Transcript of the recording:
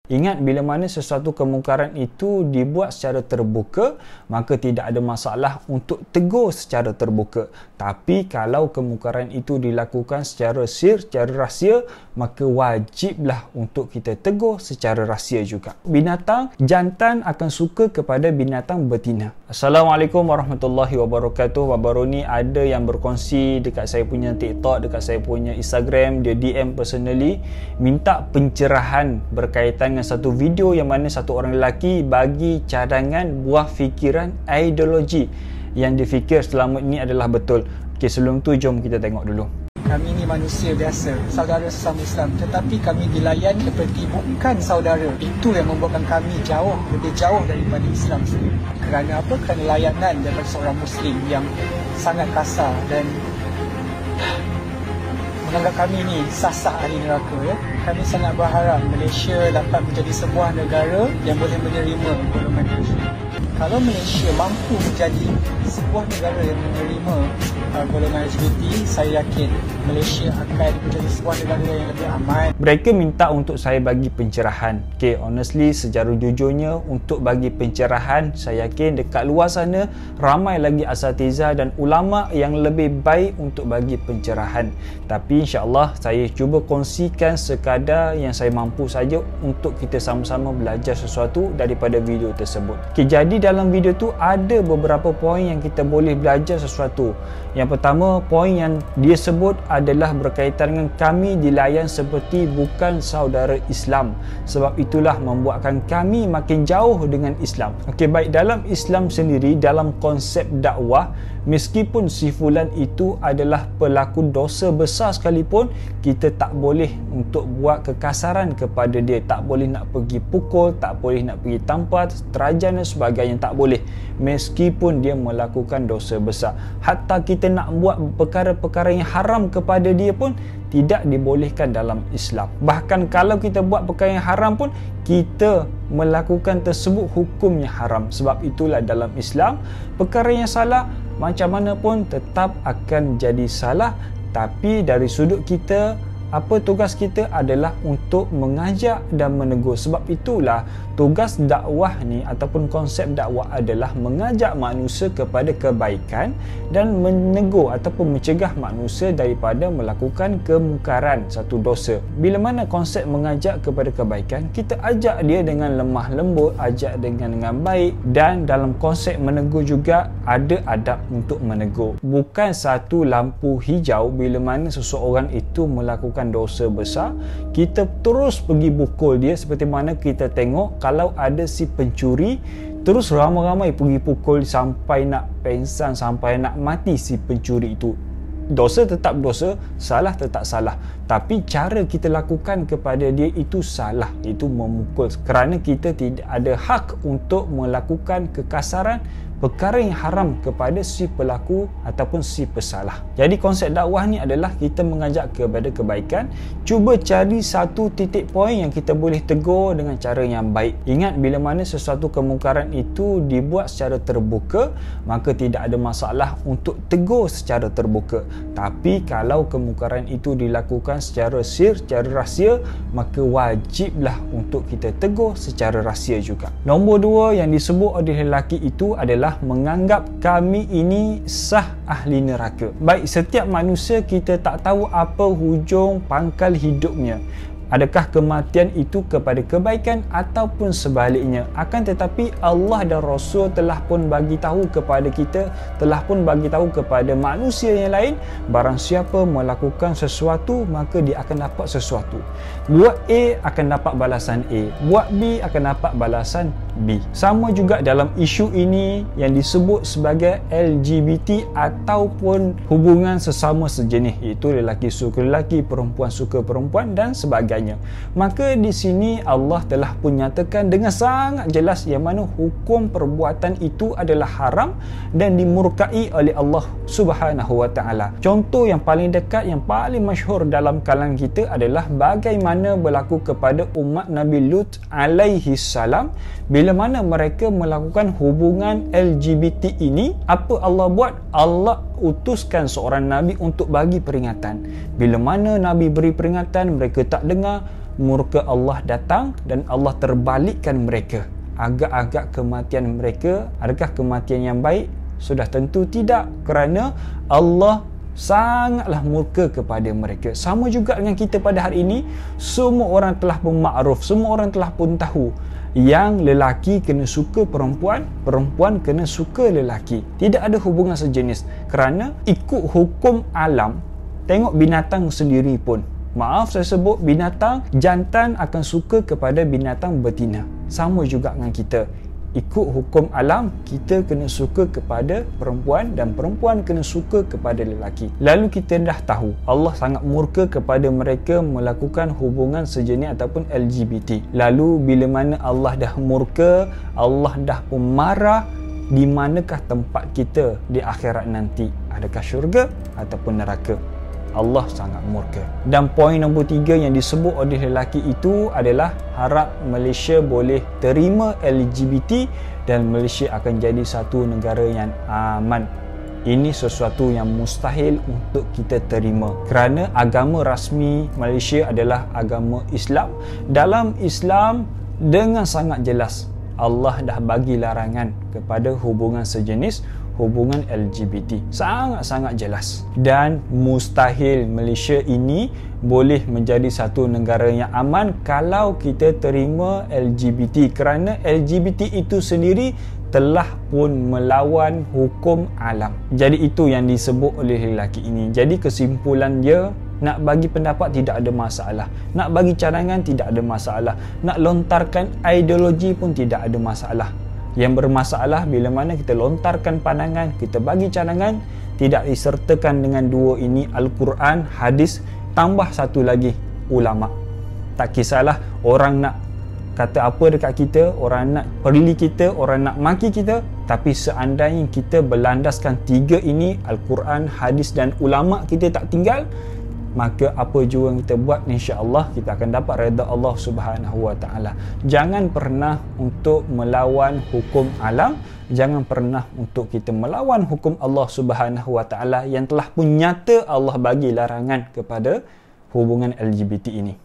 Ingat, bila mana sesuatu kemungkaran itu dibuat secara terbuka, maka tidak ada masalah untuk tegur secara terbuka. Tapi kalau kemungkaran itu dilakukan secara sir, secara rahsia, maka wajiblah untuk kita tegur secara rahsia juga. Binatang jantan akan suka kepada binatang betina. Assalamualaikum warahmatullahi wabarakatuh. Baru ni ada yang berkongsi dekat saya punya TikTok, dekat saya punya Instagram, dia DM personally, minta pencerahan berkaitan dengan satu video yang mana satu orang lelaki bagi cadangan buah fikiran ideologi yang difikir selama ini adalah betul. Okey, sebelum tu jom kita tengok dulu. Kami ni manusia biasa, saudara sesama Islam, tetapi kami dilayan seperti bukan saudara. Itu yang membuatkan kami lebih jauh daripada Islam sendiri. Kerana apa? Kerana layanan daripada seorang Muslim yang sangat kasar dan menganggap kami ni sasah ahli neraka. Ya? Kami sangat berharap Malaysia dapat menjadi sebuah negara yang boleh menerima golongan LGBT. Kalau Malaysia mampu menjadi sebuah negara yang menerima golongan LGBT, saya yakin Malaysia akan menjadi sebuah negara yang lebih aman. Mereka minta untuk saya bagi pencerahan. Okay, honestly, secara jujurnya, untuk bagi pencerahan, saya yakin dekat luar sana ramai lagi asatiza dan ulama yang lebih baik untuk bagi pencerahan. Tapi insya-Allah saya cuba kongsikan sekadar yang saya mampu saja untuk kita sama-sama belajar sesuatu daripada video tersebut. Okay, jadi dalam video tu ada beberapa poin yang kita boleh belajar sesuatu. Yang pertama, poin yang dia sebut adalah berkaitan dengan kami dilayan seperti bukan saudara Islam. Sebab itulah membuatkan kami makin jauh dengan Islam. Okey, baik, dalam Islam sendiri, dalam konsep dakwah, meskipun si fulan itu adalah pelaku dosa besar sekalipun, kita tak boleh untuk buat kekasaran kepada dia. Tak boleh nak pergi pukul, tak boleh nak pergi tampar, terajan dan sebagainya, tak boleh. Meskipun dia melakukan dosa besar. Hatta kita nak buat perkara-perkara yang haram kepada dia pun tidak dibolehkan dalam Islam. Bahkan kalau kita buat perkara yang haram pun, kita melakukan tersebut hukumnya haram. Sebab itulah dalam Islam, perkara yang salah macam mana pun tetap akan jadi salah. Tapi dari sudut kita, apa tugas kita adalah untuk mengajak dan menegur. Sebab itulah tugas dakwah ni ataupun konsep dakwah adalah mengajak manusia kepada kebaikan dan menegur ataupun mencegah manusia daripada melakukan kemungkaran, satu dosa. Bila mana konsep mengajak kepada kebaikan, kita ajak dia dengan lemah lembut, ajak dengan baik, dan dalam konsep menegur juga ada adab untuk menegur. Bukan satu lampu hijau bila mana seseorang itu melakukan dosa besar, kita terus pergi pukul dia. Seperti mana kita tengok kalau ada si pencuri, terus ramai-ramai pergi pukul sampai nak pengsan, sampai nak mati si pencuri itu. Dosa tetap dosa, salah tetap salah. Tapi cara kita lakukan kepada dia itu salah, itu memukul. Kerana kita tidak ada hak untuk melakukan kekasaran, perkara yang haram kepada si pelaku ataupun si pesalah. Jadi konsep dakwah ni adalah kita mengajak kepada kebaikan. Cuba cari satu titik poin yang kita boleh tegur dengan cara yang baik. Ingat, bila mana sesuatu kemungkaran itu dibuat secara terbuka, maka tidak ada masalah untuk tegur secara terbuka. Tapi kalau kemungkaran itu dilakukan secara sir, secara rahsia, maka wajiblah untuk kita tegur secara rahsia juga. Nombor dua yang disebut oleh lelaki itu adalah menganggap kami ini sah ahli neraka. Baik, setiap manusia kita tak tahu apa hujung pangkal hidupnya. Adakah kematian itu kepada kebaikan ataupun sebaliknya? Akan tetapi Allah dan Rasul telah pun bagi tahu kepada kita, telah pun bagi tahu kepada manusia yang lain, barang siapa melakukan sesuatu maka dia akan dapat sesuatu. Buat A akan dapat balasan A, buat B akan dapat balasan B. Sama juga dalam isu ini yang disebut sebagai LGBT ataupun hubungan sesama sejenis, iaitu lelaki suka lelaki, perempuan suka perempuan dan sebagainya. Maka di sini Allah telah pun nyatakan dengan sangat jelas yang mana hukum perbuatan itu adalah haram dan dimurkai oleh Allah Subhanahu wa taala. Contoh yang paling dekat, yang paling masyhur dalam kalangan kita adalah bagaimana berlaku kepada umat Nabi Lut alaihi salam. Bila mana mereka melakukan hubungan LGBT ini, apa Allah buat? Allah utuskan seorang Nabi untuk bagi peringatan. Bila mana Nabi beri peringatan, mereka tak dengar, murka Allah datang dan Allah terbalikkan mereka. Agak-agak kematian mereka, adakah kematian yang baik? Sudah tentu tidak, kerana Allah sangatlah murka kepada mereka. Sama juga dengan kita pada hari ini, semua orang telah pun makruf, semua orang telah pun tahu yang lelaki kena suka perempuan, perempuan kena suka lelaki. Tidak ada hubungan sejenis, kerana ikut hukum alam. Tengok binatang sendiri pun, maaf saya sebut, binatang jantan akan suka kepada binatang betina. Sama juga dengan kita, ikut hukum alam, kita kena suka kepada perempuan dan perempuan kena suka kepada lelaki. Lalu kita dah tahu Allah sangat murka kepada mereka melakukan hubungan sejenis ataupun LGBT. Lalu bila mana Allah dah murka, Allah dah pun marah, di manakah tempat kita di akhirat nanti? Adakah syurga ataupun neraka? Allah sangat murka. Dan poin nombor 3 yang disebut oleh lelaki itu adalah harap Malaysia boleh terima LGBT dan Malaysia akan jadi satu negara yang aman. Ini sesuatu yang mustahil untuk kita terima, kerana agama rasmi Malaysia adalah agama Islam. Dalam Islam dengan sangat jelas Allah dah bagi larangan kepada hubungan sejenis, hubungan LGBT. Sangat-sangat jelas. Dan mustahil Malaysia ini boleh menjadi satu negara yang aman kalau kita terima LGBT, kerana LGBT itu sendiri telah pun melawan hukum alam. Jadi itu yang disebut oleh lelaki ini. Jadi kesimpulan dia, nak bagi pendapat tidak ada masalah, nak bagi cadangan tidak ada masalah, nak lontarkan ideologi pun tidak ada masalah. Yang bermasalah bila mana kita lontarkan pandangan, kita bagi cadangan, tidak disertakan dengan dua ini, Al-Quran, hadis, tambah satu lagi, ulama. Tak kisahlah orang nak kata apa dekat kita, orang nak perli kita, orang nak maki kita, tapi seandainya kita berlandaskan tiga ini, Al-Quran, hadis dan ulama, kita tak tinggal, maka apa jua yang kita buat, insya-Allah kita akan dapat redha Allah Subhanahu wa taala. Jangan pernah untuk melawan hukum alam, jangan pernah untuk kita melawan hukum Allah Subhanahu wa taala yang telah pun nyata Allah bagi larangan kepada hubungan LGBT ini.